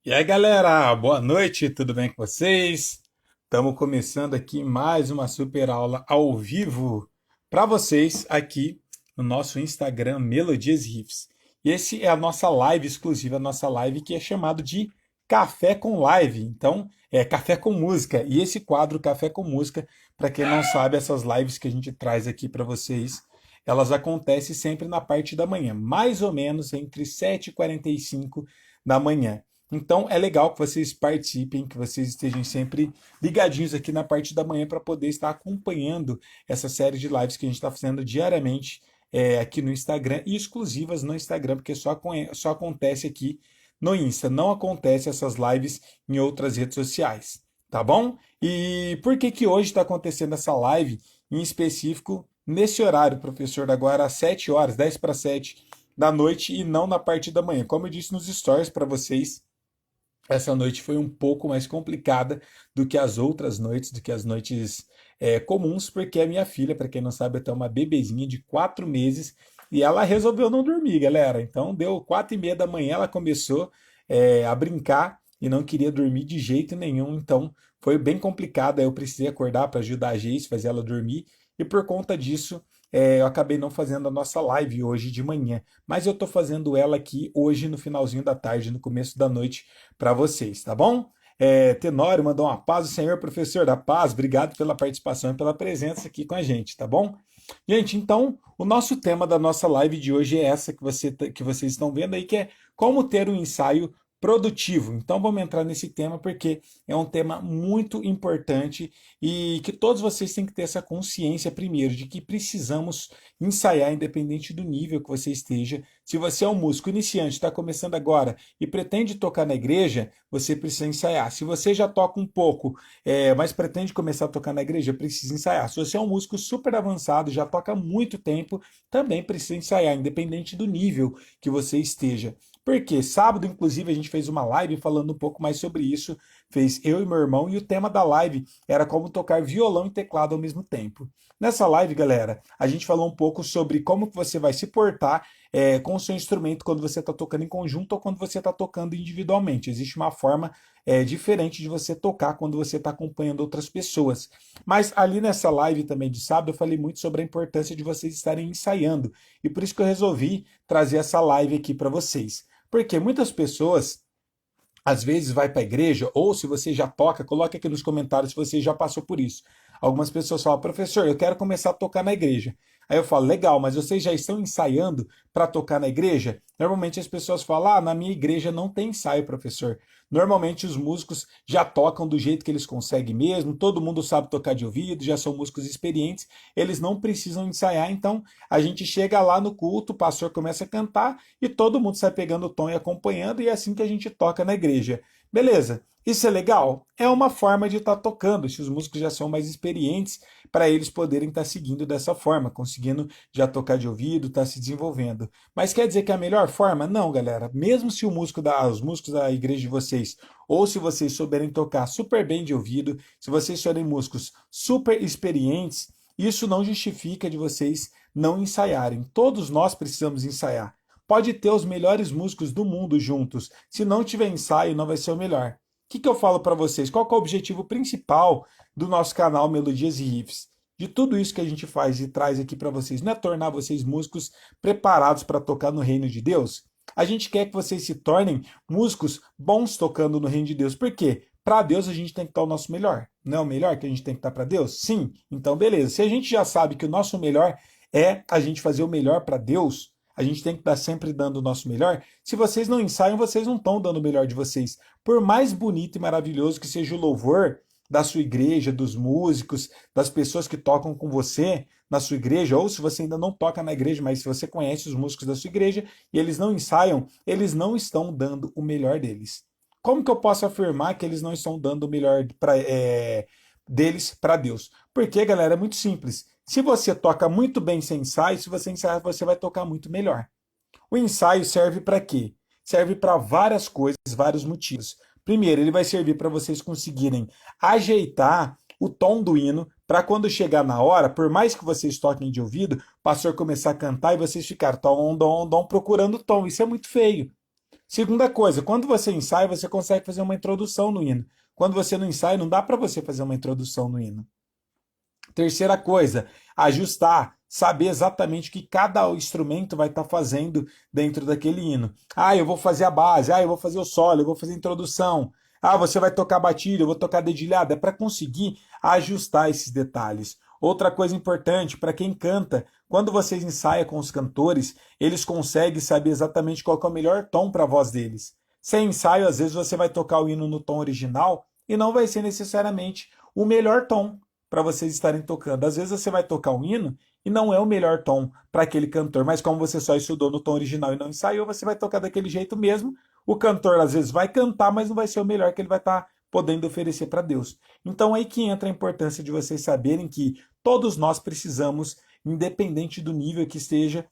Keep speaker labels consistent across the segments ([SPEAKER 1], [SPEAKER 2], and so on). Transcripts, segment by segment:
[SPEAKER 1] E aí, galera, boa noite, tudo bem com vocês? Estamos começando aqui mais uma super aula ao vivo para vocês aqui no nosso Instagram Melodias e Riffs. E esse é a nossa live exclusiva, a nossa live que é chamado de Café com Live. Então, é Café com Música. E esse quadro Café com Música, para quem não sabe, essas lives que a gente traz aqui para vocês, elas acontecem sempre na parte da manhã, mais ou menos entre 7h45 da manhã. Então é legal que vocês participem, que vocês estejam sempre ligadinhos aqui na parte da manhã para poder estar acompanhando essa série de lives que a gente está fazendo diariamente aqui no Instagram e exclusivas no Instagram, porque só acontece aqui no Insta, não acontece essas lives em outras redes sociais, tá bom? E por que que hoje está acontecendo essa live em específico nesse horário, professor, agora às 7 horas, 10 para 7 da noite e não na parte da manhã? Como eu disse nos stories para vocês, essa noite foi um pouco mais complicada do que as outras noites, do que as noites comuns, porque a minha filha, para quem não sabe, até uma bebezinha de 4 meses e ela resolveu não dormir, galera. Então deu 4h30 da manhã, ela começou a brincar e não queria dormir de jeito nenhum. Então foi bem complicado. Eu precisei acordar para ajudar a Geis, fazer ela dormir e por conta disso eu acabei não fazendo a nossa live hoje de manhã, mas eu estou fazendo ela aqui hoje no finalzinho da tarde, no começo da noite, para vocês, tá bom? Tenório mandou uma paz do Senhor, professor da paz, obrigado pela participação e pela presença aqui com a gente, tá bom? Gente, então, o nosso tema da nossa live de hoje é essa que vocês estão vendo aí, que é como ter um ensaio produtivo. Então, vamos entrar nesse tema porque é um tema muito importante e que todos vocês têm que ter essa consciência primeiro de que precisamos ensaiar independente do nível que você esteja. Se você é um músico iniciante, está começando agora e pretende tocar na igreja, você precisa ensaiar. Se você já toca um pouco, mas pretende começar a tocar na igreja, precisa ensaiar. Se você é um músico super avançado, já toca há muito tempo, também precisa ensaiar, independente do nível que você esteja. Porque sábado, inclusive, a gente fez uma live falando um pouco mais sobre isso. Fez eu e meu irmão, e o tema da live era como tocar violão e teclado ao mesmo tempo. Nessa live, galera, a gente falou um pouco sobre como que você vai se portar com o seu instrumento quando você está tocando em conjunto ou quando você está tocando individualmente. Existe uma forma diferente de você tocar quando você está acompanhando outras pessoas. Mas ali nessa live também de sábado, eu falei muito sobre a importância de vocês estarem ensaiando. E por isso que eu resolvi trazer essa live aqui para vocês. Porque muitas pessoas às vezes vai para a igreja, ou se você já toca, coloque aqui nos comentários se você já passou por isso. Algumas pessoas falam, professor, eu quero começar a tocar na igreja. Aí eu falo, legal, mas vocês já estão ensaiando para tocar na igreja? Normalmente as pessoas falam, na minha igreja não tem ensaio, professor. Normalmente os músicos já tocam do jeito que eles conseguem mesmo, todo mundo sabe tocar de ouvido, já são músicos experientes, eles não precisam ensaiar, então a gente chega lá no culto, o pastor começa a cantar e todo mundo sai pegando o tom e acompanhando, e é assim que a gente toca na igreja. Beleza, isso é legal? É uma forma de estar tocando, se os músicos já são mais experientes, para eles poderem estar seguindo dessa forma, conseguindo já tocar de ouvido, estar se desenvolvendo. Mas quer dizer que é a melhor forma? Não, galera. Mesmo se os músicos da igreja de vocês, ou se vocês souberem tocar super bem de ouvido, se vocês forem músicos super experientes, isso não justifica de vocês não ensaiarem. Todos nós precisamos ensaiar. Pode ter os melhores músicos do mundo juntos. Se não tiver ensaio, não vai ser o melhor. O que eu falo para vocês? Qual que é o objetivo principal do nosso canal Melodias e Riffs? De tudo isso que a gente faz e traz aqui para vocês, não é tornar vocês músicos preparados para tocar no reino de Deus? A gente quer que vocês se tornem músicos bons tocando no reino de Deus. Por quê? Para Deus a gente tem que estar o nosso melhor. Não é o melhor que a gente tem que estar para Deus? Sim. Então, beleza. Se a gente já sabe que o nosso melhor é a gente fazer o melhor para Deus, a gente tem que estar sempre dando o nosso melhor. Se vocês não ensaiam, vocês não estão dando o melhor de vocês. Por mais bonito e maravilhoso que seja o louvor da sua igreja, dos músicos, das pessoas que tocam com você na sua igreja, ou se você ainda não toca na igreja, mas se você conhece os músicos da sua igreja e eles não ensaiam, eles não estão dando o melhor deles. Como que eu posso afirmar que eles não estão dando o melhor deles para Deus? Porque, galera, é muito simples. Se você toca muito bem sem ensaio, se você ensaiar, você vai tocar muito melhor. O ensaio serve para quê? Serve para várias coisas, vários motivos. Primeiro, ele vai servir para vocês conseguirem ajeitar o tom do hino para quando chegar na hora, por mais que vocês toquem de ouvido, o pastor começar a cantar e vocês ficarem tom, dom, dom, procurando o tom. Isso é muito feio. Segunda coisa, quando você ensaia, você consegue fazer uma introdução no hino. Quando você não ensaia, não dá para você fazer uma introdução no hino. Terceira coisa, ajustar, saber exatamente o que cada instrumento vai estar fazendo dentro daquele hino. Ah, eu vou fazer a base, eu vou fazer o solo, eu vou fazer a introdução. Ah, você vai tocar batida, eu vou tocar dedilhada. É para conseguir ajustar esses detalhes. Outra coisa importante, para quem canta, quando vocês ensaiam com os cantores, eles conseguem saber exatamente qual é o melhor tom para a voz deles. Sem ensaio, às vezes você vai tocar o hino no tom original e não vai ser necessariamente o melhor tom para vocês estarem tocando. Às vezes você vai tocar um hino e não é o melhor tom para aquele cantor, mas como você só estudou no tom original e não ensaiou, você vai tocar daquele jeito mesmo. O cantor às vezes vai cantar, mas não vai ser o melhor que ele vai estar podendo oferecer para Deus. Então aí que entra a importância de vocês saberem que todos nós precisamos, independente do nível que esteja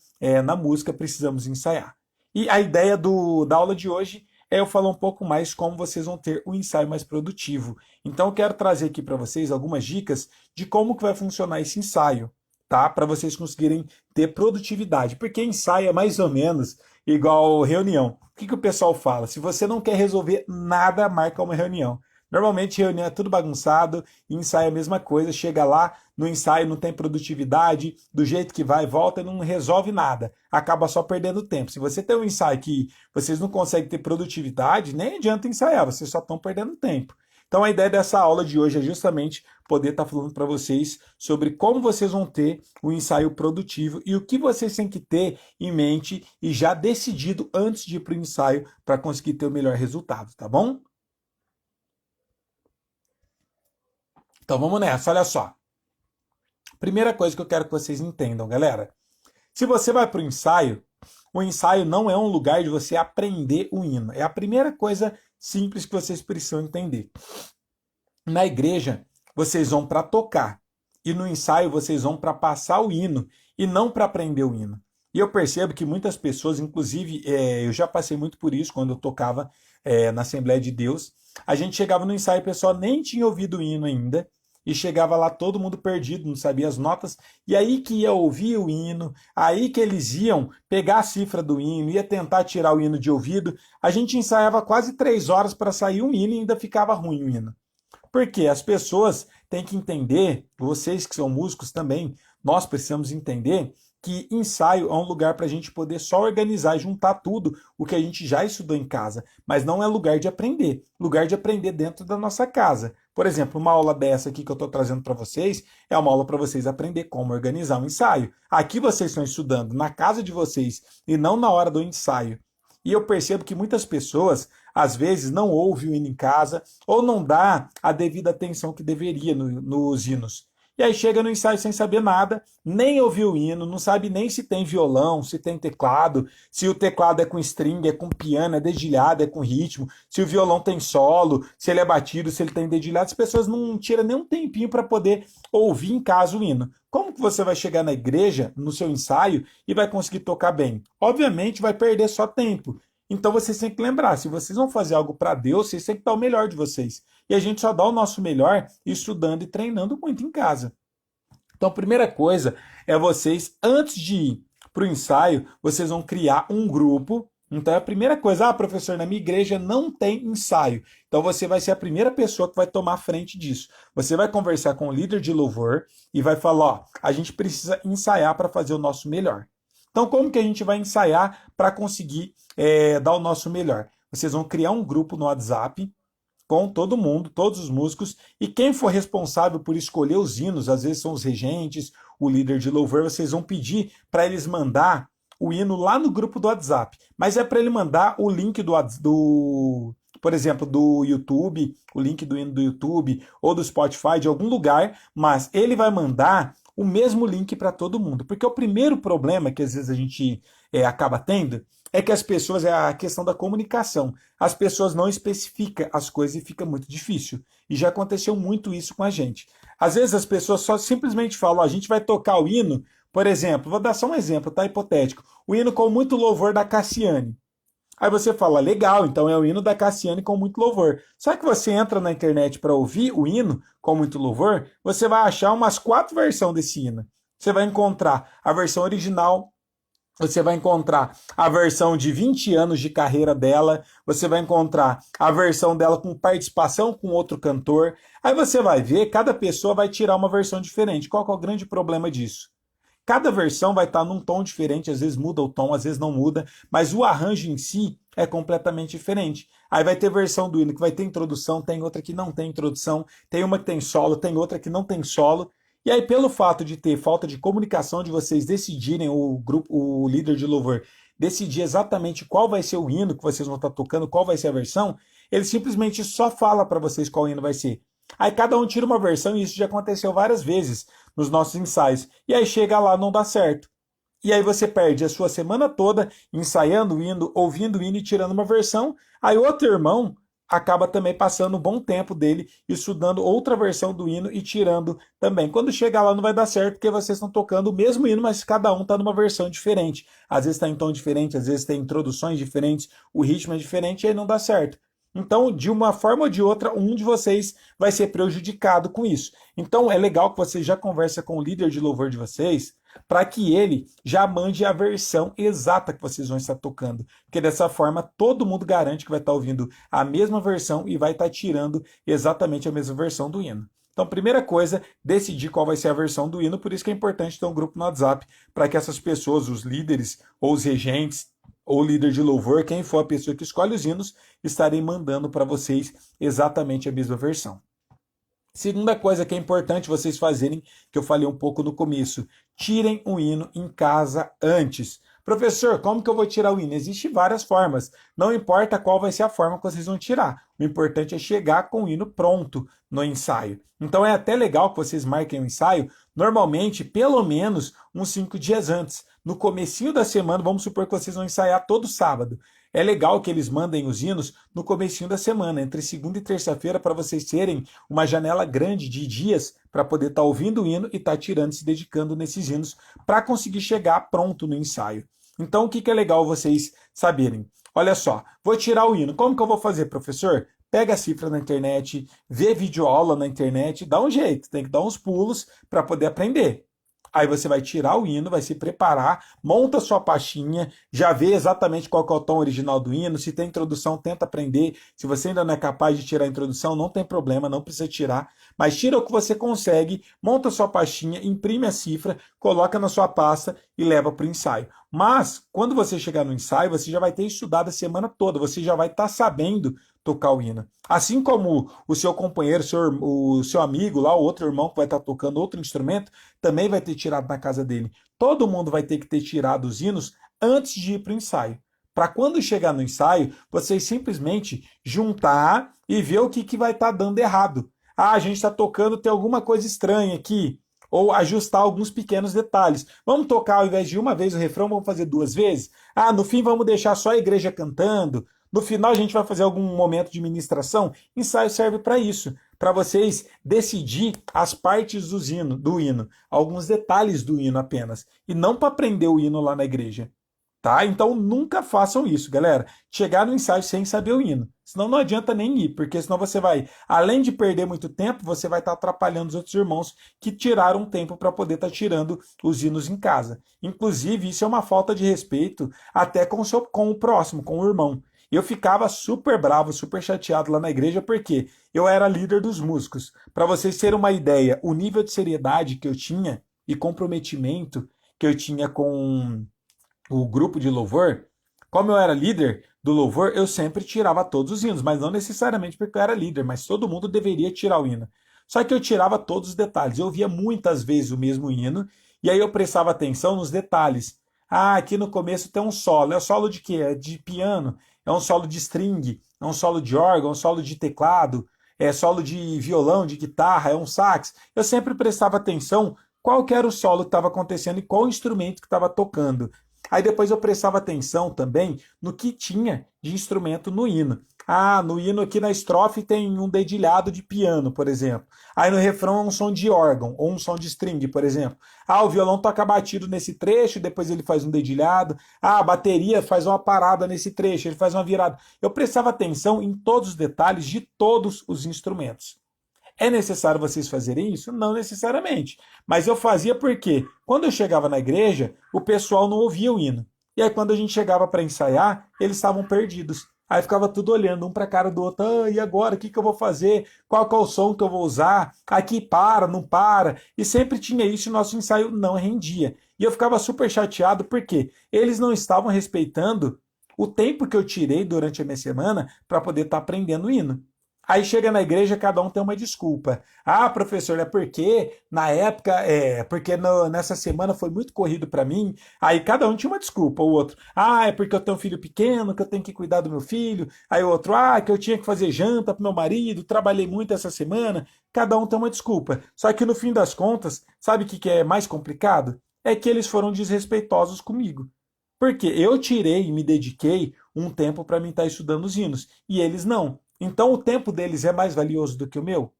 [SPEAKER 1] na música, precisamos ensaiar. E a ideia da aula de hoje é eu falar um pouco mais como vocês vão ter um ensaio mais produtivo. Então eu quero trazer aqui para vocês algumas dicas de como que vai funcionar esse ensaio, tá? Para vocês conseguirem ter produtividade. Porque ensaio é mais ou menos igual reunião. O que o pessoal fala? Se você não quer resolver nada, marca uma reunião. Normalmente reunião é tudo bagunçado, ensaio é a mesma coisa, chega lá, no ensaio não tem produtividade, do jeito que vai, volta e não resolve nada, acaba só perdendo tempo. Se você tem um ensaio que vocês não conseguem ter produtividade, nem adianta ensaiar, vocês só estão perdendo tempo. Então a ideia dessa aula de hoje é justamente poder estar falando para vocês sobre como vocês vão ter um ensaio produtivo e o que vocês têm que ter em mente e já decidido antes de ir para o ensaio para conseguir ter o melhor resultado, tá bom? Então vamos nessa, olha só. Primeira coisa que eu quero que vocês entendam, galera. Se você vai para o ensaio não é um lugar de você aprender o hino. É a primeira coisa simples que vocês precisam entender. Na igreja, vocês vão para tocar. E no ensaio, vocês vão para passar o hino e não para aprender o hino. E eu percebo que muitas pessoas, inclusive, eu já passei muito por isso quando eu tocava na Assembleia de Deus. A gente chegava no ensaio e o pessoal nem tinha ouvido o hino ainda. E chegava lá todo mundo perdido, não sabia as notas, e aí que ia ouvir o hino, aí que eles iam pegar a cifra do hino, ia tentar tirar o hino de ouvido. A gente ensaiava quase 3 horas para sair um hino e ainda ficava ruim o hino. Porque as pessoas têm que entender, vocês que são músicos também, nós precisamos entender que ensaio é um lugar para a gente poder só organizar e juntar tudo o que a gente já estudou em casa, mas não é lugar de aprender, lugar de aprender dentro da nossa casa. Por exemplo, uma aula dessa aqui que eu estou trazendo para vocês é uma aula para vocês aprender como organizar um ensaio. Aqui vocês estão estudando na casa de vocês e não na hora do ensaio. E eu percebo que muitas pessoas, às vezes, não ouvem o hino em casa ou não dá a devida atenção que deveria nos hinos. E aí chega no ensaio sem saber nada, nem ouviu o hino, não sabe nem se tem violão, se tem teclado, se o teclado é com string, é com piano, é dedilhado, é com ritmo, se o violão tem solo, se ele é batido, se ele tem dedilhado. As pessoas não tiram nem um tempinho para poder ouvir em casa o hino. Como que você vai chegar na igreja, no seu ensaio, e vai conseguir tocar bem? Obviamente vai perder só tempo. Então vocês têm que lembrar, se vocês vão fazer algo para Deus, vocês têm que dar o melhor de vocês. E a gente só dá o nosso melhor estudando e treinando muito em casa. Então a primeira coisa é vocês, antes de ir para o ensaio, vocês vão criar um grupo. Então é a primeira coisa, professor, na minha igreja não tem ensaio. Então você vai ser a primeira pessoa que vai tomar frente disso. Você vai conversar com o líder de louvor e vai falar, a gente precisa ensaiar para fazer o nosso melhor. Então como que a gente vai ensaiar para conseguir dar o nosso melhor? Vocês vão criar um grupo no WhatsApp com todo mundo, todos os músicos, e quem for responsável por escolher os hinos, às vezes são os regentes, o líder de louvor, vocês vão pedir para eles mandar o hino lá no grupo do WhatsApp. Mas é para ele mandar o link por exemplo, do YouTube, o link do hino do YouTube ou do Spotify, de algum lugar, mas ele vai mandar o mesmo link para todo mundo. Porque o primeiro problema que às vezes a gente acaba tendo é que as pessoas, é a questão da comunicação. As pessoas não especificam as coisas e fica muito difícil. E já aconteceu muito isso com a gente. Às vezes as pessoas só simplesmente falam, a gente vai tocar o hino, por exemplo, vou dar só um exemplo, tá? Hipotético. O hino com muito louvor da Cassiane. Aí você fala, legal, então é o hino da Cassiane com muito louvor. Só que você entra na internet para ouvir o hino com muito louvor, você vai achar umas 4 versões desse hino. Você vai encontrar a versão original, Você vai encontrar a versão de 20 anos de carreira dela, você vai encontrar a versão dela com participação com outro cantor. Aí você vai ver, cada pessoa vai tirar uma versão diferente. Qual que é o grande problema disso? Cada versão vai estar num tom diferente, às vezes muda o tom, às vezes não muda, mas o arranjo em si é completamente diferente. Aí vai ter versão do hino que vai ter introdução, tem outra que não tem introdução, tem uma que tem solo, tem outra que não tem solo. E aí, pelo fato de ter falta de comunicação, de vocês decidirem, o grupo, o líder de louvor, decidir exatamente qual vai ser o hino que vocês vão estar tocando, qual vai ser a versão, ele simplesmente só fala para vocês qual hino vai ser. Aí cada um tira uma versão, e isso já aconteceu várias vezes nos nossos ensaios. E aí chega lá, não dá certo. E aí você perde a sua semana toda ensaiando o hino, ouvindo o hino e tirando uma versão. Aí outro irmão acaba também passando um bom tempo dele estudando outra versão do hino e tirando também. Quando chegar lá não vai dar certo, porque vocês estão tocando o mesmo hino, mas cada um está numa versão diferente. Às vezes está em tom diferente, às vezes tem introduções diferentes, o ritmo é diferente e aí não dá certo. Então, de uma forma ou de outra, um de vocês vai ser prejudicado com isso. Então, é legal que você já conversa com o líder de louvor de vocês, para que ele já mande a versão exata que vocês vão estar tocando. Porque dessa forma, todo mundo garante que vai estar ouvindo a mesma versão e vai estar tirando exatamente a mesma versão do hino. Então, primeira coisa, decidir qual vai ser a versão do hino, por isso que é importante ter um grupo no WhatsApp, para que essas pessoas, os líderes ou os regentes, ou líder de louvor, quem for a pessoa que escolhe os hinos, estarei mandando para vocês exatamente a mesma versão. Segunda coisa que é importante vocês fazerem, que eu falei um pouco no começo, tirem o hino em casa antes. Professor, como que eu vou tirar o hino? Existem várias formas. Não importa qual vai ser a forma que vocês vão tirar. O importante é chegar com o hino pronto no ensaio. Então é até legal que vocês marquem o ensaio, normalmente, pelo menos uns 5 dias antes. No comecinho da semana, vamos supor que vocês vão ensaiar todo sábado. É legal que eles mandem os hinos no comecinho da semana, entre segunda e terça-feira, para vocês terem uma janela grande de dias para poder estar ouvindo o hino e estar tirando, se dedicando nesses hinos, para conseguir chegar pronto no ensaio. Então, o que é legal vocês saberem? Olha só, vou tirar o hino. Como que eu vou fazer, professor? Pega a cifra na internet, vê videoaula na internet, dá um jeito, tem que dar uns pulos para poder aprender. Aí você vai tirar o hino, vai se preparar, monta a sua pastinha, já vê exatamente qual que é o tom original do hino. Se tem introdução, tenta aprender. Se você ainda não é capaz de tirar a introdução, não tem problema, não precisa tirar. Mas tira o que você consegue, monta a sua pastinha, imprime a cifra, coloca na sua pasta e leva para o ensaio. Mas, quando você chegar no ensaio, você já vai ter estudado a semana toda, você já vai estar sabendo tocar o hino. Assim como o seu companheiro, o seu amigo lá, o outro irmão que vai estar tocando outro instrumento, também vai ter tirado na casa dele. Todo mundo vai ter que ter tirado os hinos antes de ir para o ensaio. Para quando chegar no ensaio, vocês simplesmente juntar e ver o que vai estar dando errado. Ah, a gente está tocando, tem alguma coisa estranha aqui. Ou ajustar alguns pequenos detalhes. Vamos tocar ao invés de uma vez o refrão, vamos fazer 2 vezes? Ah, no fim vamos deixar só a igreja cantando. No final a gente vai fazer algum momento de ministração. Ensaio serve para isso, para vocês decidir as partes do hino, alguns detalhes do hino apenas, e não para aprender o hino lá na igreja. Tá? Então nunca façam isso, galera. Chegar no ensaio sem saber o hino. Senão não adianta nem ir, porque senão você vai, além de perder muito tempo, você vai estar atrapalhando os outros irmãos que tiraram tempo para poder estar tirando os hinos em casa. Inclusive, isso é uma falta de respeito até com o próximo, com o irmão. Eu ficava super bravo, super chateado lá na igreja, porque eu era líder dos músicos. Para vocês terem uma ideia, o nível de seriedade que eu tinha e comprometimento que eu tinha com o grupo de louvor, como eu era líder do louvor, eu sempre tirava todos os hinos, mas não necessariamente porque eu era líder, mas todo mundo deveria tirar o hino. Só que eu tirava todos os detalhes, eu ouvia muitas vezes o mesmo hino, e aí eu prestava atenção nos detalhes. Ah, aqui no começo tem um solo, é o solo de quê? É de piano, é um solo de string, é um solo de órgão, é um solo de teclado, é solo de violão, de guitarra, é um sax. Eu sempre prestava atenção qual que era o solo que estava acontecendo e qual instrumento que estava tocando. Aí depois eu prestava atenção também no que tinha de instrumento no hino. Ah, no hino aqui na estrofe tem um dedilhado de piano, por exemplo. Aí no refrão é um som de órgão, ou um som de string, por exemplo. Ah, o violão toca batido nesse trecho, depois ele faz um dedilhado. Ah, a bateria faz uma parada nesse trecho, ele faz uma virada. Eu prestava atenção em todos os detalhes de todos os instrumentos. É necessário vocês fazerem isso? Não necessariamente. Mas eu fazia porque, quando eu chegava na igreja, o pessoal não ouvia o hino. E aí, quando a gente chegava para ensaiar, eles estavam perdidos. Aí ficava tudo olhando um para a cara do outro. Ah, e agora? O que eu vou fazer? Qual que é o som que eu vou usar? Aqui para, não para. E sempre tinha isso e o nosso ensaio não rendia. E eu ficava super chateado porque eles não estavam respeitando o tempo que eu tirei durante a minha semana para poder estar aprendendo o hino. Aí chega na igreja, cada um tem uma desculpa. Ah, professor, é porque na época, porque nessa semana foi muito corrido para mim. Aí cada um tinha uma desculpa. O outro, ah, é porque eu tenho um filho pequeno, que eu tenho que cuidar do meu filho. Aí o outro, ah, que eu tinha que fazer janta pro meu marido, trabalhei muito essa semana. Cada um tem uma desculpa. Só que no fim das contas, sabe o que é mais complicado? É que eles foram desrespeitosos comigo. Porque eu tirei e me dediquei um tempo para mim estar estudando os hinos. E eles não. Então o tempo deles é mais valioso do que o meu?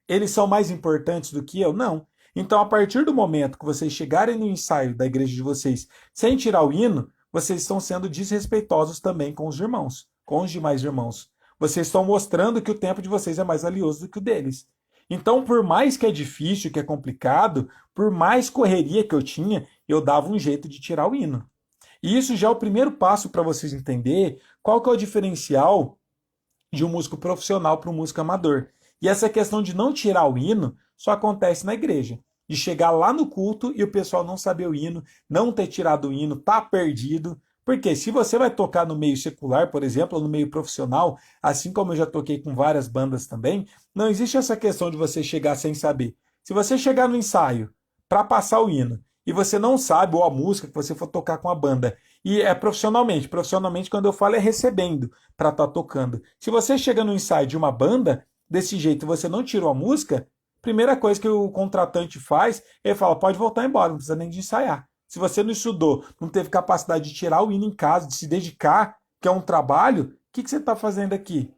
[SPEAKER 1] Eles são mais importantes do que eu? Não. Então, a partir do momento que vocês chegarem no ensaio da igreja de vocês sem tirar o hino, vocês estão sendo desrespeitosos também com os irmãos, com os demais irmãos. Vocês estão mostrando que o tempo de vocês é mais valioso do que o deles. Então, por mais que é difícil, que é complicado, por mais correria que eu dava um jeito de tirar o hino. E isso já é o primeiro passo para vocês entender qual que é o diferencial de um músico profissional para um músico amador. E essa questão de não tirar o hino só acontece na igreja. De chegar lá no culto e o pessoal não saber o hino, não ter tirado o hino, tá perdido. Porque se você vai tocar no meio secular, por exemplo, ou no meio profissional, assim como eu já toquei com várias bandas também, não existe essa questão de você chegar sem saber. Se você chegar no ensaio para passar o hino e você não sabe, ou a música que você for tocar com a banda, e é profissionalmente. Profissionalmente, quando eu falo, é recebendo para estar tocando. Se você chega no ensaio de uma banda, desse jeito, e você não tirou a música, primeira coisa que o contratante faz, ele fala, pode voltar embora, não precisa nem de ensaiar. Se você não estudou, não teve capacidade de tirar o hino em casa, de se dedicar, que é um trabalho, o que você está fazendo aqui?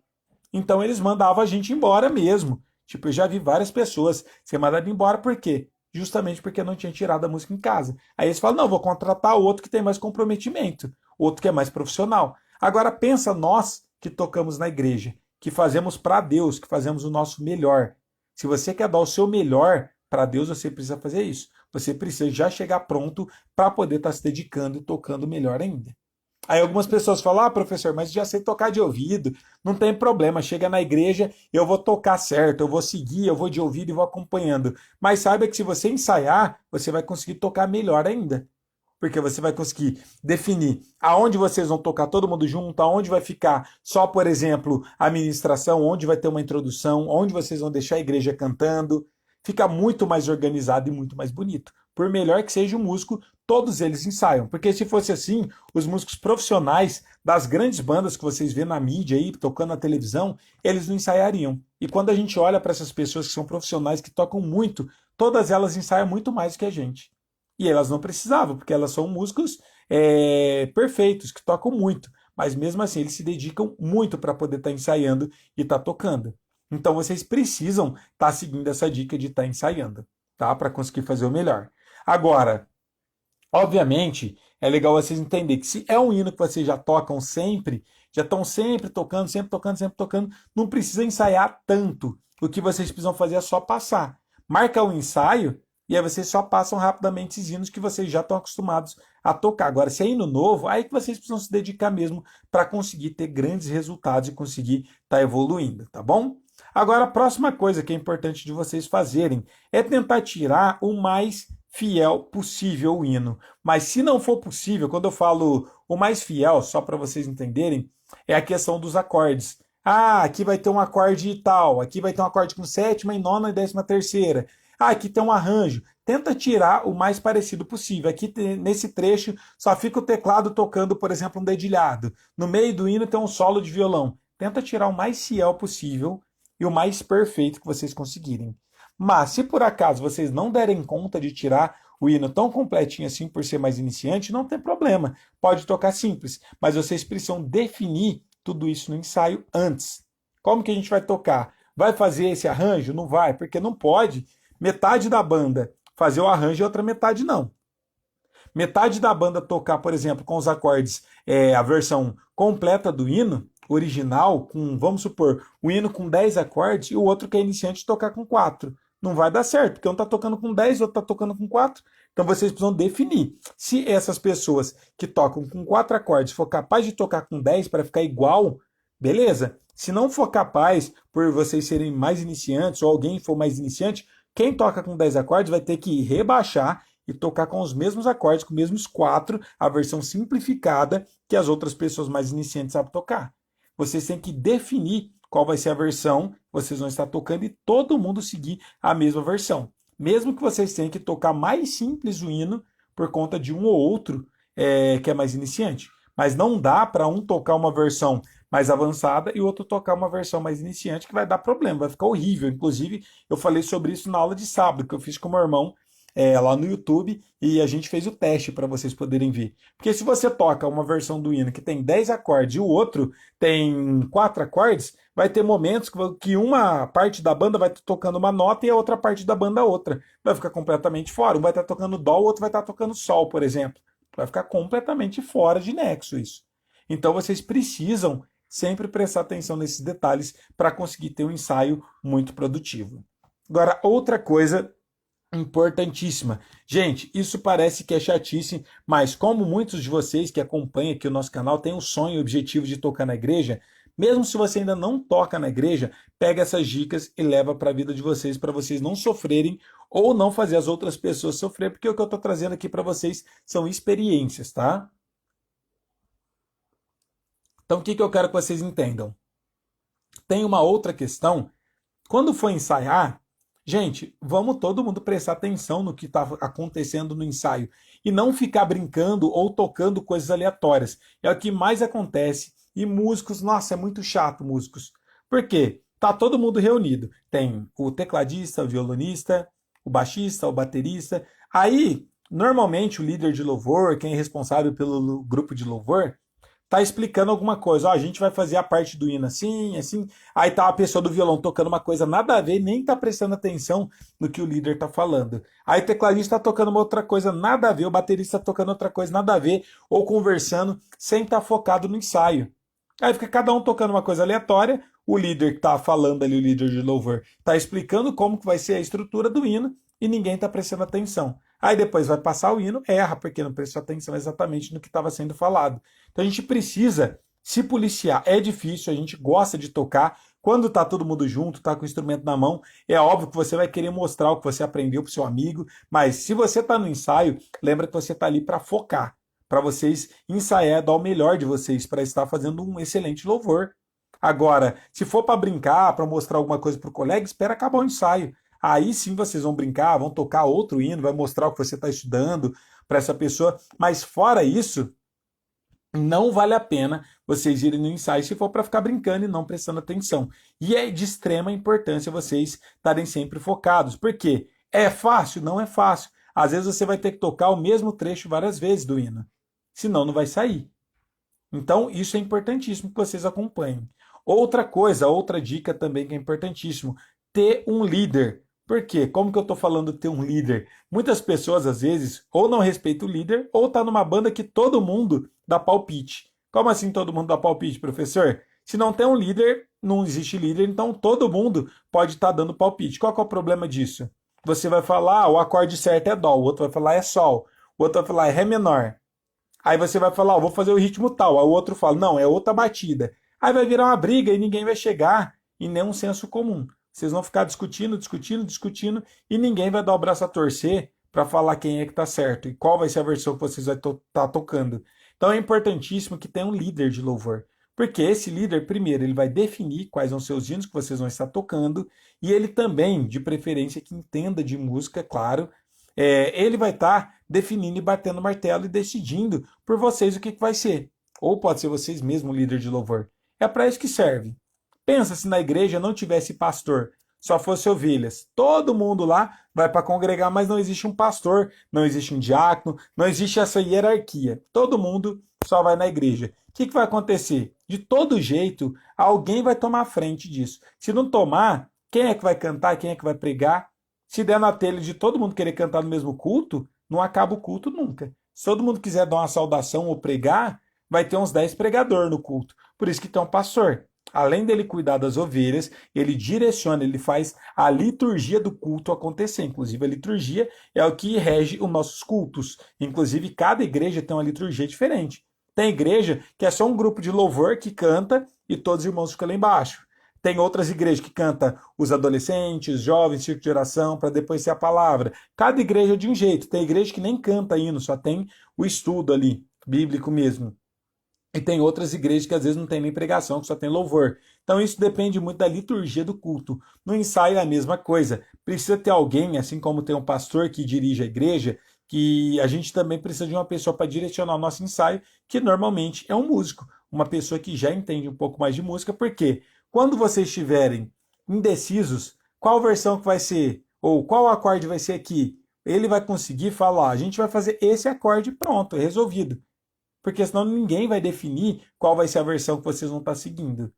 [SPEAKER 1] Então eles mandavam a gente embora mesmo. Tipo, eu já vi várias pessoas ser mandadas embora, por quê? Justamente porque não tinha tirado a música em casa. Aí eles falam, não, vou contratar outro que tem mais comprometimento, outro que é mais profissional. Agora pensa nós que tocamos na igreja, que fazemos para Deus, que fazemos o nosso melhor. Se você quer dar o seu melhor para Deus, você precisa fazer isso. Você precisa já chegar pronto para poder estar se dedicando e tocando melhor ainda. Aí algumas pessoas falam, ah, professor, mas já sei tocar de ouvido, não tem problema, chega na igreja, eu vou tocar certo, eu vou seguir, eu vou de ouvido e vou acompanhando. Mas saiba que se você ensaiar, você vai conseguir tocar melhor ainda. Porque você vai conseguir definir aonde vocês vão tocar todo mundo junto, aonde vai ficar só, por exemplo, a ministração, onde vai ter uma introdução, onde vocês vão deixar a igreja cantando. Fica muito mais organizado e muito mais bonito. Por melhor que seja o músico, todos eles ensaiam. Porque se fosse assim, os músicos profissionais das grandes bandas que vocês vê na mídia aí, tocando na televisão, eles não ensaiariam. E quando a gente olha para essas pessoas que são profissionais, que tocam muito, todas elas ensaiam muito mais que a gente. E elas não precisavam, porque elas são músicos perfeitos, que tocam muito. Mas mesmo assim, eles se dedicam muito para poder estar ensaiando e estar tocando. Então vocês precisam estar seguindo essa dica de estar ensaiando, tá? Para conseguir fazer o melhor. Agora, obviamente, é legal vocês entenderem que se é um hino que vocês já tocam sempre, já estão sempre tocando, sempre tocando, sempre tocando, não precisa ensaiar tanto. O que vocês precisam fazer é só passar. Marca o ensaio e aí vocês só passam rapidamente esses hinos que vocês já estão acostumados a tocar. Agora, se é hino novo, aí que vocês precisam se dedicar mesmo para conseguir ter grandes resultados e conseguir estar evoluindo, tá bom? Agora, a próxima coisa que é importante de vocês fazerem é tentar tirar o mais fiel possível o hino. Mas se não for possível, quando eu falo o mais fiel, só para vocês entenderem, é a questão dos acordes. Ah, aqui vai ter um acorde tal, aqui vai ter um acorde com sétima, e nona e décima terceira. Ah, aqui tem um arranjo. Tenta tirar o mais parecido possível. Aqui nesse trecho só fica o teclado tocando, por exemplo, um dedilhado. No meio do hino tem um solo de violão. Tenta tirar o mais fiel possível e o mais perfeito que vocês conseguirem. Mas se por acaso vocês não derem conta de tirar o hino tão completinho assim por ser mais iniciante, não tem problema. Pode tocar simples, mas vocês precisam definir tudo isso no ensaio antes. Como que a gente vai tocar? Vai fazer esse arranjo? Não vai, porque não pode metade da banda fazer o arranjo e outra metade não. Metade da banda tocar, por exemplo, com os acordes, a versão completa do hino, original, com, vamos supor, o hino com 10 acordes e o outro que é iniciante tocar com 4. Não vai dar certo, porque um está tocando com 10, o outro está tocando com 4. Então vocês precisam definir. Se essas pessoas que tocam com 4 acordes for capaz de tocar com 10 para ficar igual, beleza. Se não for capaz, por vocês serem mais iniciantes ou alguém for mais iniciante, quem toca com 10 acordes vai ter que rebaixar e tocar com os mesmos acordes, com os mesmos 4, a versão simplificada que as outras pessoas mais iniciantes sabem tocar. Vocês têm que definir qual vai ser a versão que vocês vão estar tocando e todo mundo seguir a mesma versão. Mesmo que vocês tenham que tocar mais simples o hino por conta de um ou outro que é mais iniciante. Mas não dá para um tocar uma versão mais avançada e o outro tocar uma versão mais iniciante, que vai dar problema, vai ficar horrível. Inclusive, eu falei sobre isso na aula de sábado, que eu fiz com o meu irmão lá no YouTube, e a gente fez o teste para vocês poderem ver. Porque se você toca uma versão do hino que tem 10 acordes e o outro tem 4 acordes, vai ter momentos que uma parte da banda vai estar tocando uma nota e a outra parte da banda outra. Vai ficar completamente fora. Um vai estar tocando dó, o outro vai estar tocando sol, por exemplo. Vai ficar completamente fora de nexo isso. Então vocês precisam sempre prestar atenção nesses detalhes para conseguir ter um ensaio muito produtivo. Agora, outra coisa importantíssima. Gente, isso parece que é chatice, mas como muitos de vocês que acompanham aqui o nosso canal têm o sonho e o objetivo de tocar na igreja, mesmo se você ainda não toca na igreja, pega essas dicas e leva para a vida de vocês, para vocês não sofrerem ou não fazer as outras pessoas sofrer, porque o que eu estou trazendo aqui para vocês são experiências, tá? Então, o que eu quero que vocês entendam? Tem uma outra questão. Quando for ensaiar, gente, vamos todo mundo prestar atenção no que está acontecendo no ensaio e não ficar brincando ou tocando coisas aleatórias. É o que mais acontece. E músicos, nossa, é muito chato, músicos. Por quê? Tá todo mundo reunido. Tem o tecladista, o violonista, o baixista, o baterista. Aí, normalmente, o líder de louvor, quem é responsável pelo grupo de louvor, tá explicando alguma coisa. Ó, a gente vai fazer a parte do hino assim, assim. Aí tá a pessoa do violão tocando uma coisa nada a ver, nem tá prestando atenção no que o líder tá falando. Aí o tecladista tá tocando uma outra coisa nada a ver, o baterista tá tocando outra coisa nada a ver, ou conversando sem estar focado no ensaio. Aí fica cada um tocando uma coisa aleatória, o líder que tá falando ali, o líder de louvor, tá explicando como que vai ser a estrutura do hino e ninguém tá prestando atenção. Aí depois vai passar o hino, erra, porque não prestou atenção exatamente no que estava sendo falado. Então a gente precisa se policiar. É difícil, a gente gosta de tocar. Quando tá todo mundo junto, tá com o instrumento na mão, é óbvio que você vai querer mostrar o que você aprendeu pro seu amigo, mas se você tá no ensaio, lembra que você tá ali para focar, para vocês ensaiar, dar o melhor de vocês para estar fazendo um excelente louvor. Agora, se for para brincar, para mostrar alguma coisa pro colega, espera acabar o ensaio. Aí sim vocês vão brincar, vão tocar outro hino, vai mostrar o que você está estudando para essa pessoa. Mas fora isso, não vale a pena vocês irem no ensaio se for para ficar brincando e não prestando atenção. E é de extrema importância vocês estarem sempre focados. Por quê? É fácil? Não é fácil. Às vezes você vai ter que tocar o mesmo trecho várias vezes do hino. Senão não vai sair. Então, isso é importantíssimo que vocês acompanhem. Outra coisa, outra dica também que é importantíssimo, ter um líder. Por quê? Como que eu estou falando ter um líder? Muitas pessoas, às vezes, ou não respeitam o líder, ou tá numa banda que todo mundo dá palpite. Como assim todo mundo dá palpite, professor? Se não tem um líder, não existe líder, então todo mundo pode estar dando palpite. Qual que é o problema disso? Você vai falar, o acorde certo é dó, o outro vai falar é sol, o outro vai falar é ré menor. Aí você vai falar, vou fazer o ritmo tal. Aí o outro fala, não, é outra batida. Aí vai virar uma briga e ninguém vai chegar em nenhum senso comum. Vocês vão ficar discutindo, discutindo, discutindo e ninguém vai dar o braço a torcer para falar quem é que está certo e qual vai ser a versão que vocês vão estar tocando. Então é importantíssimo que tenha um líder de louvor. Porque esse líder, primeiro, ele vai definir quais são os seus hinos que vocês vão estar tocando e ele também, de preferência, que entenda de música, claro, ele vai estar definindo e batendo martelo e decidindo por vocês o que vai ser. Ou pode ser vocês mesmo o líder de louvor. É para isso que serve. Pensa se na igreja não tivesse pastor, só fosse ovelhas. Todo mundo lá vai para congregar, mas não existe um pastor, não existe um diácono, não existe essa hierarquia. Todo mundo só vai na igreja. O que vai acontecer? De todo jeito, alguém vai tomar a frente disso. Se não tomar, quem é que vai cantar, quem é que vai pregar? Se der na telha de todo mundo querer cantar no mesmo culto, não acaba o culto nunca. Se todo mundo quiser dar uma saudação ou pregar, vai ter uns 10 pregadores no culto. Por isso que tem um pastor. Além dele cuidar das ovelhas, ele direciona, ele faz a liturgia do culto acontecer. Inclusive, a liturgia é o que rege os nossos cultos. Inclusive, cada igreja tem uma liturgia diferente. Tem igreja que é só um grupo de louvor que canta e todos os irmãos ficam lá embaixo. Tem outras igrejas que canta os adolescentes, jovens, círculo de oração, para depois ser a palavra. Cada igreja é de um jeito. Tem igreja que nem canta hino, só tem o estudo ali, bíblico mesmo. E tem outras igrejas que às vezes não tem nem pregação, que só tem louvor. Então isso depende muito da liturgia do culto. No ensaio é a mesma coisa. Precisa ter alguém, assim como tem um pastor que dirige a igreja, que a gente também precisa de uma pessoa para direcionar o nosso ensaio, que normalmente é um músico, uma pessoa que já entende um pouco mais de música, porque quando vocês estiverem indecisos, qual versão que vai ser, ou qual acorde vai ser aqui, ele vai conseguir falar, a gente vai fazer esse acorde, pronto, é resolvido. Porque senão ninguém vai definir qual vai ser a versão que vocês vão estar seguindo.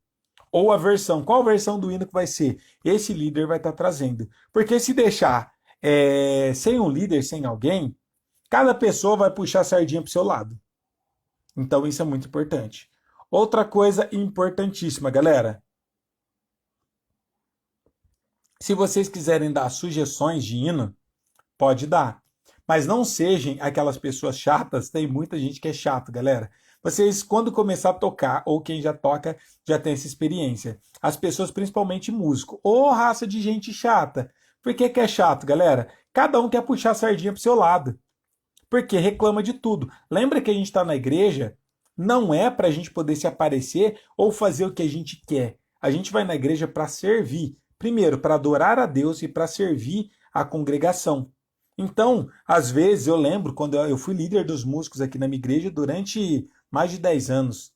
[SPEAKER 1] Ou a versão, qual versão do hino que vai ser? Esse líder vai estar trazendo. Porque se deixar sem um líder, sem alguém, cada pessoa vai puxar a sardinha para o seu lado. Então isso é muito importante. Outra coisa importantíssima, galera. Se vocês quiserem dar sugestões de hino, pode dar. Mas não sejam aquelas pessoas chatas, tem muita gente que é chato, galera. Vocês, quando começar a tocar, ou quem já toca, já tem essa experiência. As pessoas, principalmente músico, ou raça de gente chata. Por que que é chato, galera? Cada um quer puxar a sardinha pro seu lado. Porque reclama de tudo. Lembra que a gente está na igreja? Não é para a gente poder se aparecer ou fazer o que a gente quer. A gente vai na igreja para servir. Primeiro, para adorar a Deus e para servir a congregação. Então, às vezes, eu lembro quando eu fui líder dos músicos aqui na minha igreja durante mais de 10 anos.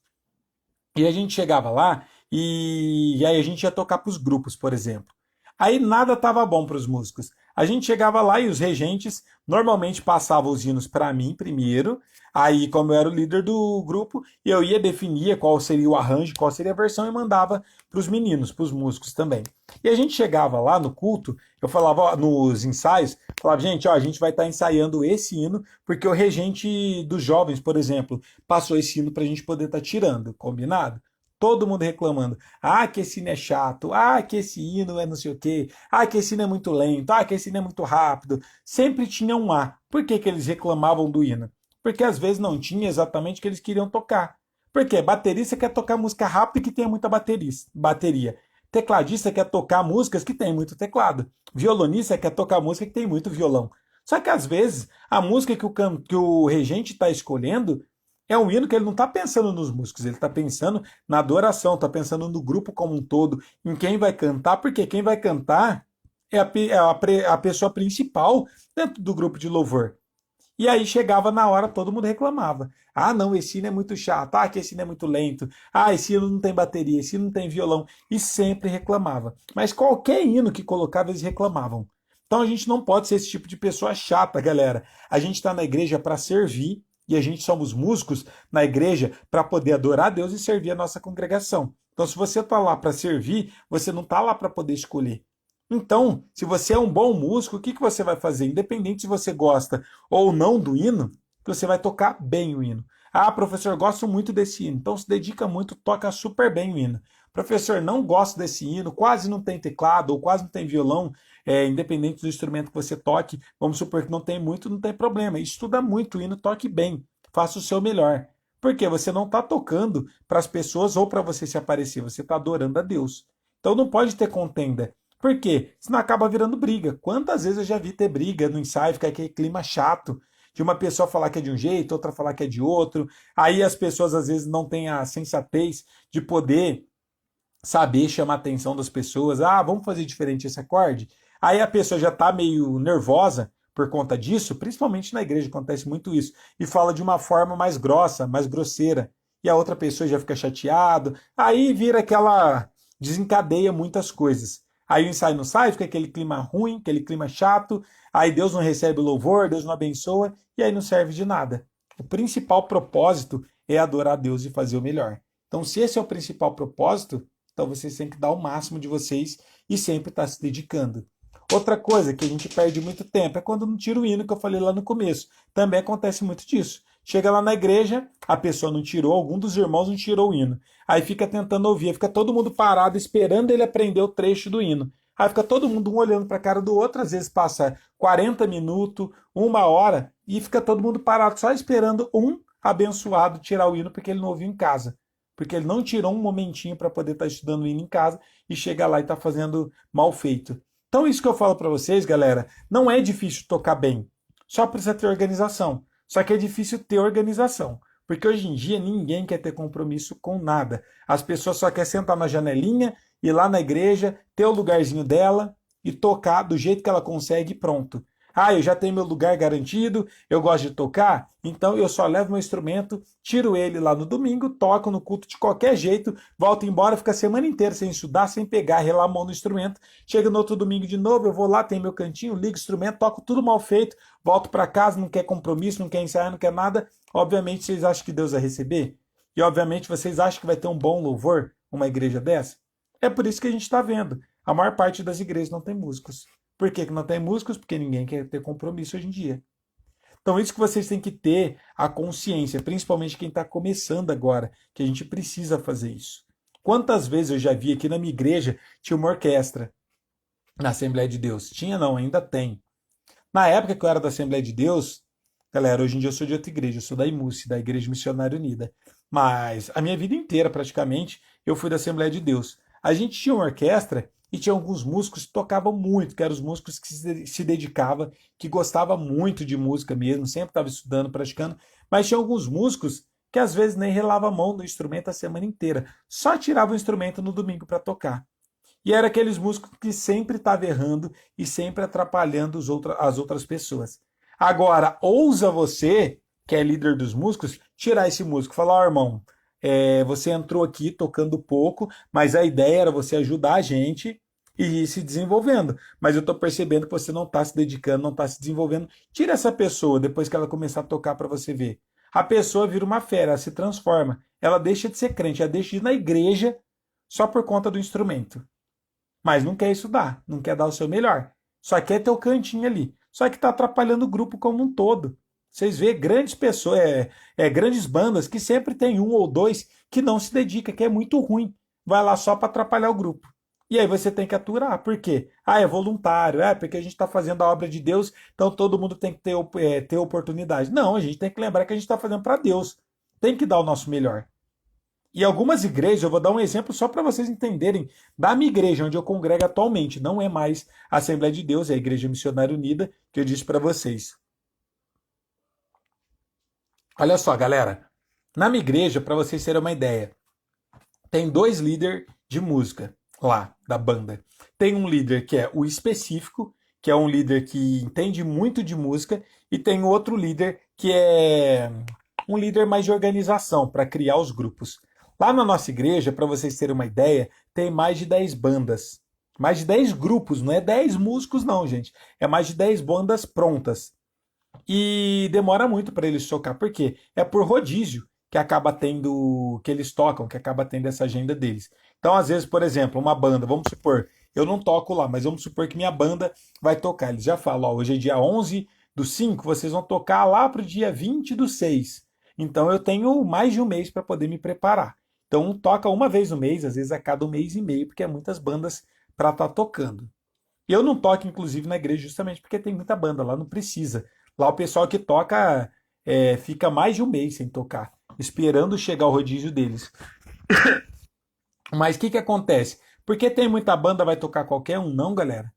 [SPEAKER 1] E a gente chegava lá e aí a gente ia tocar para os grupos, por exemplo. Aí nada estava bom para os músicos. A gente chegava lá e os regentes normalmente passavam os hinos para mim primeiro. Aí, como eu era o líder do grupo, eu ia definir qual seria o arranjo, qual seria a versão e mandava para os meninos, para os músicos também. E a gente chegava lá no culto, eu falava ó, nos ensaios, falava, gente, ó, a gente vai estar ensaiando esse hino, porque o regente dos jovens, por exemplo, passou esse hino para a gente poder estar tirando, combinado? Todo mundo reclamando. Ah, que esse hino é chato. Ah, que esse hino é não sei o quê. Ah, que esse hino é muito lento. Ah, que esse hino é muito rápido. Sempre tinha um A. Por que que eles reclamavam do hino? Porque às vezes não tinha exatamente o que eles queriam tocar. Por quê? Baterista quer tocar música rápida e que tenha muita bateria. Tecladista quer tocar músicas que tem muito teclado. Violonista quer tocar música que tem muito violão. Só que às vezes a música que o regente está escolhendo é um hino que ele não está pensando nos músicos, ele está pensando na adoração, está pensando no grupo como um todo, em quem vai cantar, porque quem vai cantar é a pessoa principal dentro do grupo de louvor. E aí chegava na hora, todo mundo reclamava. Ah, não, esse hino é muito chato. Ah, que esse hino é muito lento. Ah, esse hino não tem bateria, esse hino não tem violão. E sempre reclamava. Mas qualquer hino que colocava, eles reclamavam. Então a gente não pode ser esse tipo de pessoa chata, galera. A gente está na igreja para servir e a gente somos músicos na igreja para poder adorar a Deus e servir a nossa congregação. Então se você está lá para servir, você não está lá para poder escolher. Então, se você é um bom músico, o que você vai fazer? Independente se você gosta ou não do hino, você vai tocar bem o hino. Ah, professor, gosto muito desse hino. Então se dedica muito, toca super bem o hino. Professor, não gosto desse hino, quase não tem teclado ou quase não tem violão, independente do instrumento que você toque, vamos supor que não tem muito, não tem problema. Estuda muito o hino, toque bem, faça o seu melhor. Porque você não está tocando para as pessoas ou para você se aparecer, você está adorando a Deus. Então não pode ter contenda. Por quê? Senão acaba virando briga. Quantas vezes eu já vi ter briga no ensaio, ficar aquele clima chato, de uma pessoa falar que é de um jeito, outra falar que é de outro. Aí as pessoas às vezes não têm a sensatez de poder saber chamar a atenção das pessoas. Ah, vamos fazer diferente esse acorde? Aí a pessoa já está meio nervosa por conta disso, principalmente na igreja acontece muito isso, e fala de uma forma mais grossa, mais grosseira. E a outra pessoa já fica chateado. Aí vira aquela... desencadeia muitas coisas. Aí o ensaio não sai, fica aquele clima ruim, aquele clima chato, aí Deus não recebe o louvor, Deus não abençoa, e aí não serve de nada. O principal propósito é adorar a Deus e fazer o melhor. Então, se esse é o principal propósito, então vocês têm que dar o máximo de vocês e sempre estar se dedicando. Outra coisa que a gente perde muito tempo é quando não tira o hino que eu falei lá no começo. Também acontece muito disso. Chega lá na igreja, a pessoa não tirou, algum dos irmãos não tirou o hino. Aí fica tentando ouvir, fica todo mundo parado esperando ele aprender o trecho do hino. Aí fica todo mundo um olhando para a cara do outro, às vezes passa 40 minutos, 1 hora, e fica todo mundo parado só esperando um abençoado tirar o hino porque ele não ouviu em casa. Porque ele não tirou um momentinho para poder estar estudando o hino em casa e chega lá e está fazendo mal feito. Então, isso que eu falo para vocês, galera, não é difícil tocar bem. Só precisa ter organização. Só que é difícil ter organização. Porque hoje em dia ninguém quer ter compromisso com nada. As pessoas só querem sentar na janelinha, ir lá na igreja, ter o lugarzinho dela e tocar do jeito que ela consegue e pronto. Ah, eu já tenho meu lugar garantido, eu gosto de tocar, então eu só levo meu instrumento, tiro ele lá no domingo, toco no culto de qualquer jeito, volto embora, fica a semana inteira sem estudar, sem pegar, relar a mão no instrumento. Chega no outro domingo de novo, eu vou lá, tenho meu cantinho, ligo o instrumento, toco tudo mal feito, volto para casa, não quer compromisso, não quer ensaiar, não quer nada. Obviamente vocês acham que Deus vai receber? E obviamente vocês acham que vai ter um bom louvor, uma igreja dessa? É por isso que a gente está vendo. A maior parte das igrejas não tem músicos. Por que não tem músicos? Porque ninguém quer ter compromisso hoje em dia. Então, isso que vocês têm que ter a consciência, principalmente quem está começando agora, que a gente precisa fazer isso. Quantas vezes eu já vi aqui na minha igreja, tinha uma orquestra na Assembleia de Deus? Tinha não, ainda tem. Na época que eu era da Assembleia de Deus, galera, hoje em dia eu sou de outra igreja, eu sou da IMUSE, da Igreja Missionária Unida. Mas a minha vida inteira, praticamente, eu fui da Assembleia de Deus. A gente tinha uma orquestra e tinha alguns músicos que tocavam muito, que eram os músicos que se dedicavam, que gostavam muito de música mesmo, sempre estavam estudando, praticando, mas tinha alguns músicos que às vezes nem relavam a mão no instrumento a semana inteira, só tiravam o instrumento no domingo para tocar. E era aqueles músicos que sempre estavam errando e sempre atrapalhando as outras pessoas. Agora, ousa você, que é líder dos músicos, tirar esse músico. Falar, ó, irmão, você entrou aqui tocando pouco, mas a ideia era você ajudar a gente e ir se desenvolvendo. Mas eu estou percebendo que você não está se dedicando, não está se desenvolvendo. Tira essa pessoa depois que ela começar a tocar para você ver. A pessoa vira uma fera, ela se transforma. Ela deixa de ser crente, ela deixa de ir na igreja só por conta do instrumento. Mas não quer estudar, não quer dar o seu melhor. Só quer ter o cantinho ali. Só que está atrapalhando o grupo como um todo. Vocês vê grandes pessoas, grandes bandas que sempre tem um ou dois que não se dedica, que é muito ruim. Vai lá só para atrapalhar o grupo. E aí você tem que aturar. Por quê? Ah, é voluntário. É porque a gente está fazendo a obra de Deus, então todo mundo tem que ter oportunidade. Não, a gente tem que lembrar que a gente está fazendo para Deus. Tem que dar o nosso melhor. E algumas igrejas, eu vou dar um exemplo só para vocês entenderem, da minha igreja, onde eu congrego atualmente, não é mais a Assembleia de Deus, é a Igreja Missionária Unida, que eu disse para vocês. Olha só, galera, na minha igreja, para vocês terem uma ideia, tem 2 líderes de música lá, da banda. Tem um líder que é o específico, que é um líder que entende muito de música, e tem outro líder que é um líder mais de organização, para criar os grupos. Lá na nossa igreja, para vocês terem uma ideia, tem mais de 10 bandas. Mais de 10 grupos, não é 10 músicos não, gente. É mais de 10 bandas prontas. E demora muito para eles tocar, por quê? É por rodízio que acaba tendo, que eles tocam, que acaba tendo essa agenda deles. Então, às vezes, por exemplo, uma banda, vamos supor, eu não toco lá, mas vamos supor que minha banda vai tocar. Eles já falam, ó, hoje é dia 11/5, vocês vão tocar lá para o dia 20/6. Então, eu tenho mais de um mês para poder me preparar. Então, toca uma vez no mês, às vezes a cada 1 mês e meio, porque é muitas bandas para estar tocando. E eu não toco, inclusive, na igreja justamente porque tem muita banda, lá não precisa. Lá o pessoal que toca fica mais de um mês sem tocar, esperando chegar o rodízio deles. Mas o que acontece? Porque tem muita banda, vai tocar qualquer um? Não, galera.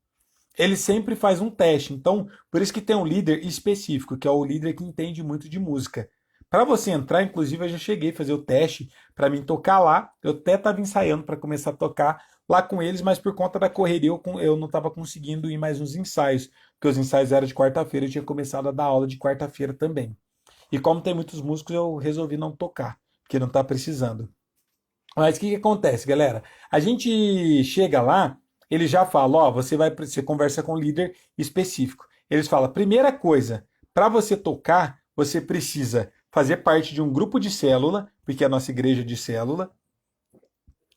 [SPEAKER 1] Ele sempre faz um teste. Então, por isso que tem um líder específico, que é o líder que entende muito de música. Para você entrar, inclusive, eu já cheguei a fazer o teste para mim tocar lá. Eu até estava ensaiando para começar a tocar lá com eles, mas por conta da correria eu não estava conseguindo ir mais nos ensaios, porque os ensaios eram de quarta-feira, eu tinha começado a dar aula de quarta-feira também. E como tem muitos músicos, eu resolvi não tocar, porque não está precisando. Mas o que acontece, galera? A gente chega lá, ele já fala, ó, você conversa com o líder específico. Eles falam, primeira coisa, para você tocar, você precisa fazer parte de um grupo de célula, porque é a nossa igreja de célula,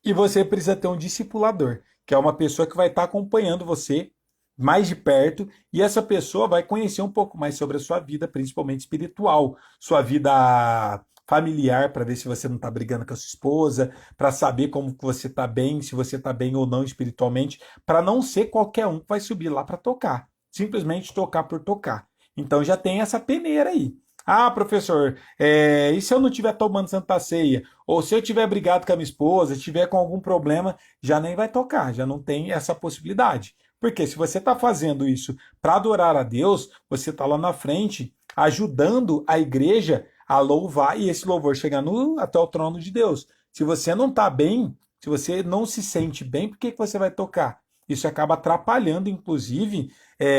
[SPEAKER 1] e você precisa ter um discipulador, que é uma pessoa que vai estar acompanhando você mais de perto, e essa pessoa vai conhecer um pouco mais sobre a sua vida, principalmente espiritual, sua vida familiar, para ver se você não está brigando com a sua esposa, para saber como que você está bem, se você está bem ou não espiritualmente, para não ser qualquer um que vai subir lá para tocar, simplesmente tocar por tocar. Então já tem essa peneira aí. Ah, professor, e se eu não estiver tomando Santa Ceia? Ou se eu tiver brigado com a minha esposa, tiver com algum problema, já nem vai tocar, já não tem essa possibilidade. Porque se você está fazendo isso para adorar a Deus, você está lá na frente ajudando a igreja a louvar e esse louvor chegar até o trono de Deus. Se você não está bem, se você não se sente bem, por que você vai tocar? Isso acaba atrapalhando, inclusive,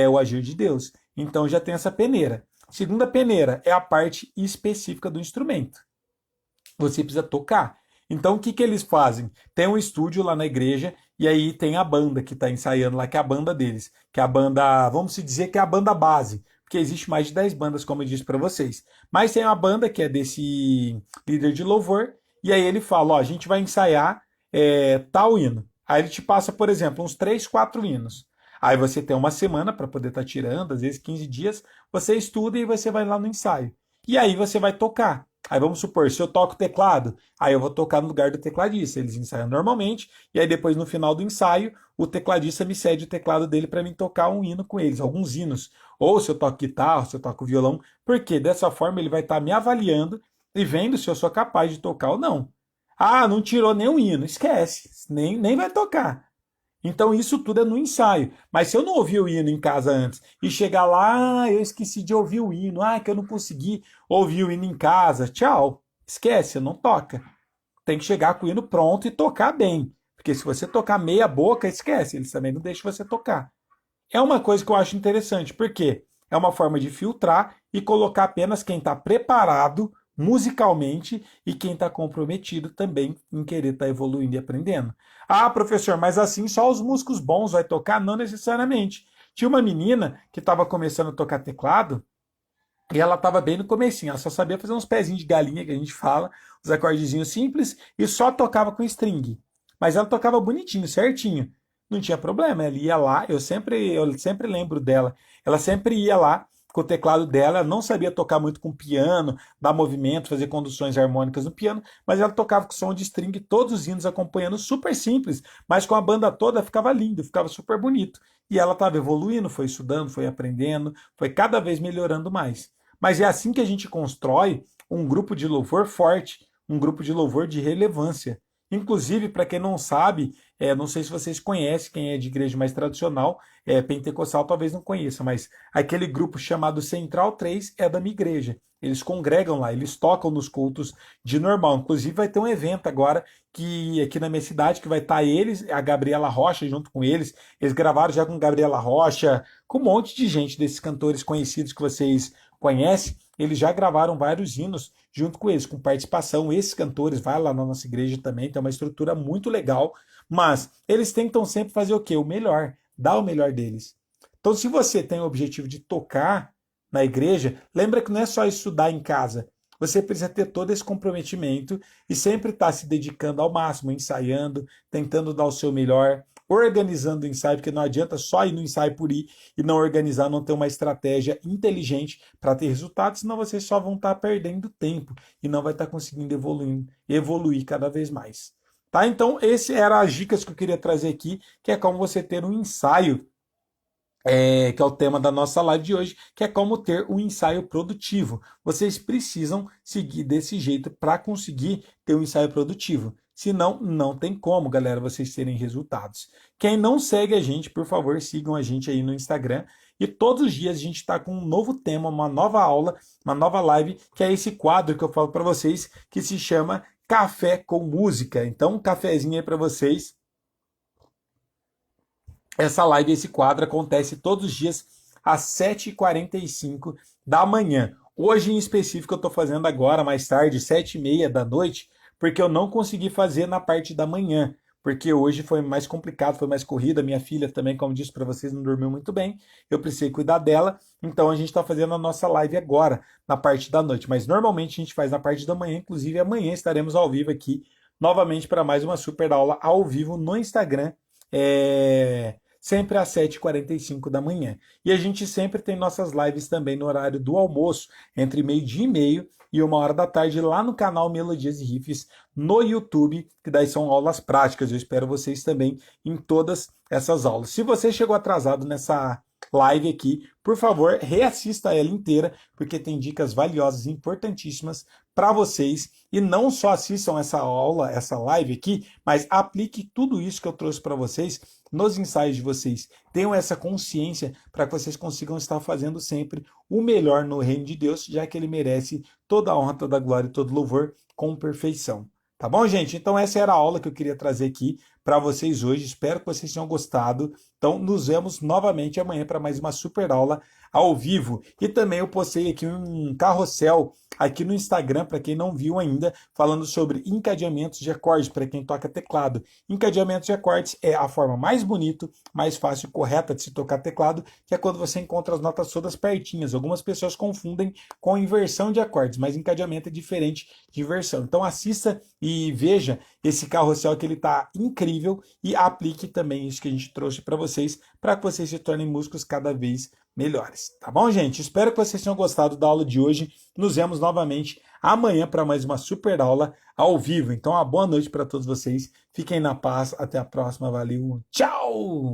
[SPEAKER 1] o agir de Deus. Então já tem essa peneira. Segunda peneira é a parte específica do instrumento. Você precisa tocar. Então o que, que eles fazem? Tem um estúdio lá na igreja e aí tem a banda que está ensaiando lá, que é a banda deles, que é a banda, vamos se dizer que é a banda base, porque existe mais de 10 bandas, como eu disse para vocês. Mas tem uma banda que é desse líder de louvor, e aí ele fala, ó, a gente vai ensaiar tal hino. Aí ele te passa, por exemplo, uns 3, 4 hinos. Aí você tem uma semana para poder estar tirando, às vezes 15 dias, você estuda e você vai lá no ensaio. E aí você vai tocar. Aí vamos supor, se eu toco teclado, aí eu vou tocar no lugar do tecladista. Eles ensaiam normalmente, e aí depois no final do ensaio, o tecladista me cede o teclado dele para mim tocar um hino com eles, alguns hinos. Ou se eu toco guitarra, se eu toco violão, porque dessa forma ele vai estar me avaliando e vendo se eu sou capaz de tocar ou não. Ah, não tirou nenhum hino, esquece, nem vai tocar. Então isso tudo é no ensaio. Mas se eu não ouvir o hino em casa antes e chegar lá, eu esqueci de ouvir o hino, que eu não consegui ouvir o hino em casa, tchau, esquece, não toca. Tem que chegar com o hino pronto e tocar bem. Porque se você tocar meia boca, esquece, eles também não deixam você tocar. É uma coisa que eu acho interessante, porque é uma forma de filtrar e colocar apenas quem está preparado musicalmente e quem está comprometido também em querer estar evoluindo e aprendendo. Ah, professor, mas assim só os músicos bons vai tocar? Não necessariamente. Tinha uma menina que estava começando a tocar teclado e ela estava bem no comecinho, ela só sabia fazer uns pezinhos de galinha, que a gente fala, uns acordezinhos simples, e só tocava com string. Mas ela tocava bonitinho, certinho. Não tinha problema, ela ia lá, eu sempre lembro dela, ela sempre ia lá com o teclado dela, ela não sabia tocar muito com piano, dar movimento, fazer conduções harmônicas no piano, mas ela tocava com som de string, todos os hinos acompanhando, super simples, mas com a banda toda ficava lindo, ficava super bonito. E ela estava evoluindo, foi estudando, foi aprendendo, foi cada vez melhorando mais. Mas é assim que a gente constrói um grupo de louvor forte, um grupo de louvor de relevância. Inclusive, para quem não sabe, não sei se vocês conhecem, quem é de igreja mais tradicional, pentecostal talvez não conheça, mas aquele grupo chamado Central 3 é da minha igreja. Eles congregam lá, eles tocam nos cultos de normal. Inclusive vai ter um evento agora que aqui na minha cidade que vai estar eles, a Gabriela Rocha junto com eles. Eles gravaram já com Gabriela Rocha, com um monte de gente desses cantores conhecidos que vocês conhecem. Eles já gravaram vários hinos junto com eles, com participação. Esses cantores, vai lá na nossa igreja também, tem uma estrutura muito legal, mas eles tentam sempre fazer o quê? O melhor, dar o melhor deles. Então, se você tem o objetivo de tocar na igreja, lembra que não é só estudar em casa. Você precisa ter todo esse comprometimento e sempre estar se dedicando ao máximo, ensaiando, tentando dar o seu melhor, organizando o ensaio, porque não adianta só ir no ensaio por ir e não organizar, não ter uma estratégia inteligente para ter resultados, senão vocês só vão estar perdendo tempo e não vai estar conseguindo evoluir cada vez mais. Tá? Então, esse eram as dicas que eu queria trazer aqui, que é como você ter um ensaio, que é o tema da nossa live de hoje, que é como ter um ensaio produtivo. Vocês precisam seguir desse jeito para conseguir ter um ensaio produtivo. Senão, não tem como, galera, vocês terem resultados. Quem não segue a gente, por favor, sigam a gente aí no Instagram. E todos os dias a gente está com um novo tema, uma nova aula, uma nova live, que é esse quadro que eu falo para vocês, que se chama Café com Música. Então, um cafezinho aí para vocês. Essa live, esse quadro acontece todos os dias às 7h45 da manhã. Hoje, em específico, eu estou fazendo agora, mais tarde, 7h30 da noite, porque eu não consegui fazer na parte da manhã, porque hoje foi mais complicado, foi mais corrida. Minha filha também, como disse para vocês, não dormiu muito bem. Eu precisei cuidar dela, então a gente está fazendo a nossa live agora, na parte da noite. Mas normalmente a gente faz na parte da manhã, inclusive amanhã estaremos ao vivo aqui, novamente para mais uma super aula ao vivo no Instagram. sempre às 7h45 da manhã. E a gente sempre tem nossas lives também no horário do almoço, entre meio-dia e meio e 1h da tarde, lá no canal Melodias e Riffs, no YouTube, que daí são aulas práticas. Eu espero vocês também em todas essas aulas. Se você chegou atrasado nessa live aqui, por favor, reassista ela inteira, porque tem dicas valiosas e importantíssimas para vocês. E não só assistam essa aula, essa live aqui, mas aplique tudo isso que eu trouxe para vocês nos ensaios de vocês. Tenham essa consciência para que vocês consigam estar fazendo sempre o melhor no reino de Deus, já que ele merece toda a honra, toda a glória e todo louvor com perfeição. Tá bom, gente? Então essa era a aula que eu queria trazer aqui para vocês hoje. Espero que vocês tenham gostado. Então nos vemos novamente amanhã para mais uma super aula ao vivo. E também eu postei aqui um carrossel aqui no Instagram, para quem não viu ainda, falando sobre encadeamentos de acordes para quem toca teclado. Encadeamentos de acordes é a forma mais bonita, mais fácil e correta de se tocar teclado, que é quando você encontra as notas todas pertinhas. Algumas pessoas confundem com inversão de acordes, mas encadeamento é diferente de inversão. Então assista e veja esse carrossel, que ele está incrível, e aplique também isso que a gente trouxe para vocês se tornem músicos cada vez melhores. Tá bom, gente? Espero que vocês tenham gostado da aula de hoje. Nos vemos novamente amanhã para mais uma super aula ao vivo. Então, uma boa noite para todos vocês. Fiquem na paz. Até a próxima. Valeu. Tchau!